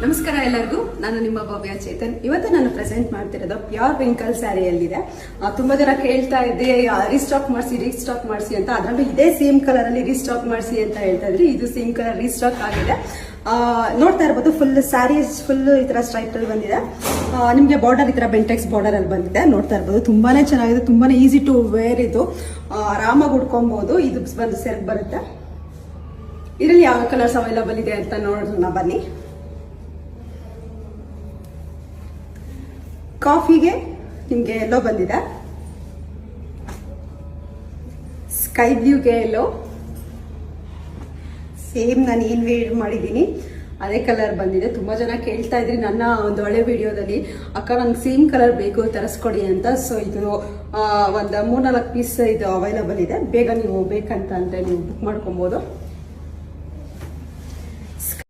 ನಮಸ್ಕಾರ ಎಲ್ಲರಿಗೂ. ನಾನು ನಿಮ್ಮ ಭವ್ಯ ಚೇತನ್. ಇವತ್ತು ನಾನು ಪ್ರೆಸೆಂಟ್ ಮಾಡ್ತಿರೋದು ಪ್ಯೂರ್ ರಿಂಕಲ್ ಸ್ಯಾರಿಯಲ್ಲಿದೆ. ತುಂಬಾ ಜನ ಕೇಳ್ತಾ ಇದ್ದೆ ರೀಸ್ಟಾಕ್ ಮಾಡಿಸಿ ಅಂತ. ಅದರಲ್ಲೂ ಇದೇ ಸೇಮ್ ಕಲರ್ ಅಲ್ಲಿ ರೀಸ್ಟಾಕ್ ಮಾಡಿಸಿ ಅಂತ ಹೇಳ್ತಾ ಇದ್ರಿ. ಇದು ಸೇಮ್ ಕಲರ್ ರೀಸ್ಟಾಕ್ ಆಗಿದೆ. ನೋಡ್ತಾ ಇರ್ಬೋದು, ಫುಲ್ ಸ್ಯಾರೀಸ್ ಫುಲ್ ಈ ತರ ಸ್ಟ್ರೈಪ್ ಅಲ್ಲಿ ಬಂದಿದೆ. ನಿಮ್ಗೆ ಬಾರ್ಡರ್ ಈ ತರ ಬೆಂಟೆಕ್ಸ್ ಬಾರ್ಡರ್ ಅಲ್ಲಿ ಬಂದಿದೆ. ನೋಡ್ತಾ ಇರ್ಬೋದು, ತುಂಬಾನೇ ಚೆನ್ನಾಗಿದೆ, ತುಂಬಾನೇ ಈಸಿ ಟು ವೇರ್. ಇದು ಆರಾಮಾಗಿ ಉಡ್ಕೊಬಹುದು. ಇದು ಬಂದು ಸೆಲ್ಫ್ ಬರುತ್ತೆ. ಇದರಲ್ಲಿ ಯಾವ ಕಲರ್ಸ್ ಅವೈಲಬಲ್ ಇದೆ ಅಂತ ನೋಡೋಣ ಬನ್ನಿ. ಕಾಫಿಗೆ ನಿಮ್ಗೆ ಎಲ್ಲೋ ಬಂದಿದೆ, ಸ್ಕೈ ಬ್ಲೂಗೆ ಎಲ್ಲೋ, ಸೇಮ್ ನಾನು ಏನ್ ವೇರ್ ಮಾಡಿದ್ದೀನಿ ಅದೇ ಕಲರ್ ಬಂದಿದೆ. ತುಂಬಾ ಜನ ಕೇಳ್ತಾ ಇದ್ರಿ ನನ್ನ ಒಂದು ಒಳ್ಳೆ ವಿಡಿಯೋದಲ್ಲಿ, ಅಕ್ಕ ನಂಗೆ ಸೇಮ್ ಕಲರ್ ಬೇಕು ತರಿಸ್ಕೊಡಿ ಅಂತ. ಸೊ ಇದು ಒಂದು 3-4 ಪೀಸ್ ಇದು ಅವೈಲಬಲ್ ಇದೆ. ಬೇಗ ನೀವು ಬೇಕಂತ ಅಂದ್ರೆ ನೀವು ಬುಕ್ ಮಾಡ್ಕೊಬಹುದು.